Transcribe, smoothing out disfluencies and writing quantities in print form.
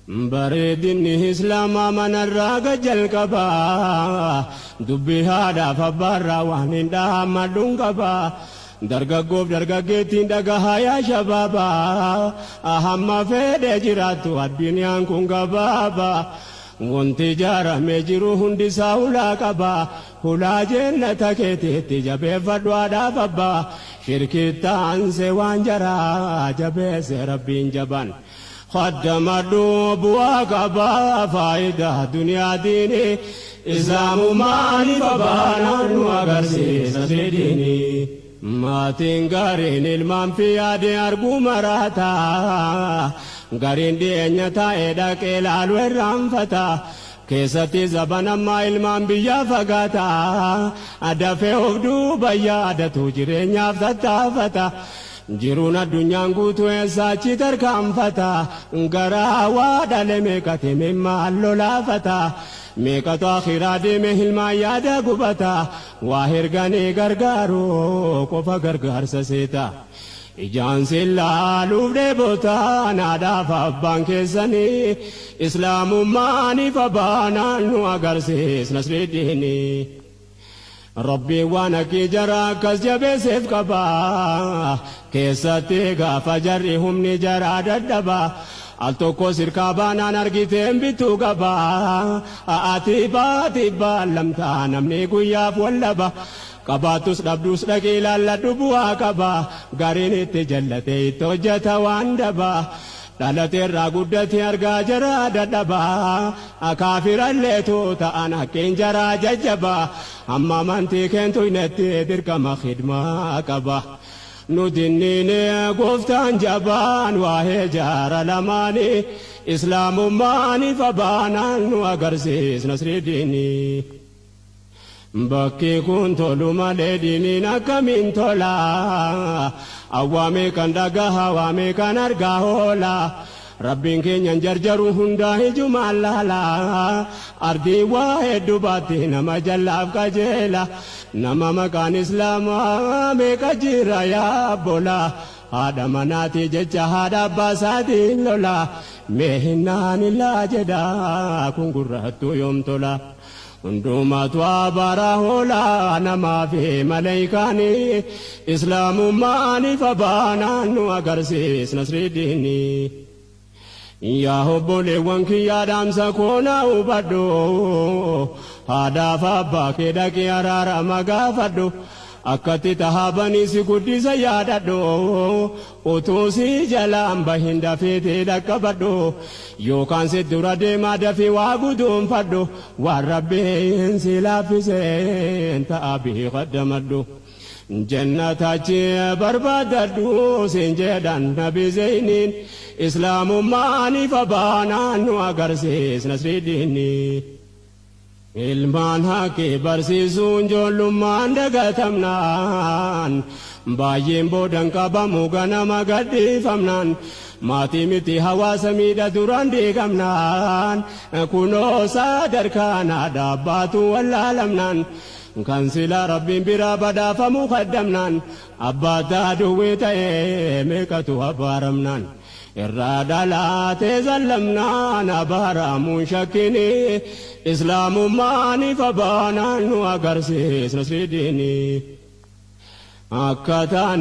bareedinni islaamaa manarraa jalqabaa dubbii haadhaaf abbaarraa waan hin dhaammadhuun qabaa dargaggoof dargaggeettiin dhagahaa yaa shabaabaa hamma fedhe jiraattu addunyaan kun gabaabaa wanti ijaaramee jiru hundisaa hulaa qabaa hulaa jannata keetiitti jabeeffadhu haadhaaf abbaa shirkitaansee waan jaraa jabeesse rabbiin jaban خدمدو بواقبا فايدة دنيا ديني إسلام ماني فبانا وغرسي سسيديني ما تنقرين المام في عدي أرقو مراتا قرين دي أنيتا إداك إلال ورام فتا كيستي زبانا ما المام بيا فقاتا أدفع أفدو بيا أدتو جرين يافتا فتا jiruun addunyaan guutuu eessaachi tarkaanfata garaa waa dhale meeqate mimmaan lolaafata meeqatu akhiraa deeme hilmaan yaada gubata waa herganii gargaaru qofa gargaarsa seeta ijaan sillaaluuf dheebota naadhaaf abbaan keessanii islaamummaaniif abbaanaan nu agarsiis nasriiddiini ربي وانا كي جرى كس جبسف كبا كيستي غافا جرهم نجرى ددبا التوكو سركابانا نرغيتين بيتو كبا آتي با لم تانمني قياف واللبا قباتوس دبدوس لكيلا لدبوا كبا غاريني تجلتي توجتا واندبا دالتي راغودتي ارغا جرا ددبا اكافر الليتو تانا كين جرا ججبا اما منتي كنتو ينتي دركما خدمه قبا ندنيني غفتان جبان واه جار لماني اسلام ماني فبانا وغرسيس نصر الديني بكي كنت لما لديني نكمين تولا أوامي كان دقاها وامي كان أرقاهولا ربين كين ينجرجرو هنده جمالالا أردي واحد دباتي نما جلاب كجيلا نما مكان إسلام آمي كجيرا يا بولا هذا مناتي ججا هذا باساتي لولا مهنان لا جدا كنقرهتو يوم تولا unduma tuabara hola nama fi malaikani islamu mani fabana nu agarsis nasridini ya hobole wanki ya damsa kona ubado hada fabba kedaki arara magafado akati tahabani si guddisa yaadadho utusi jalaan bahinda fete dakkabadho yookaan si dura deemaa dafii waa guduunfadho waan rabbiin si laaffiseen ta'a bihi qaddamadho jannatachi barbaadadhu siin jedhan nabi zeyniin islaamummaaniif abbaanaan nu agarsiis nasriiddiini ilmaan haqqi barsiisuun ijoollummaan dagatamnaan baay'een boodan qabamu ganama gadhiifamnaan maatii miti hawaasa miidha duraan diigamnaan kunoo sadarkaan dhaabbaatu wallaalamnaan kan silaa rabbiin biraa badhaafamu qaddamnaan abbaataa duwwee ta'ee meeqatu abbaaramnaan irraa dhalaatee zallamnaan abaaramuun shakkini islaamummaaniif abbaanaan nu agarsiis nasriiddiini akkataan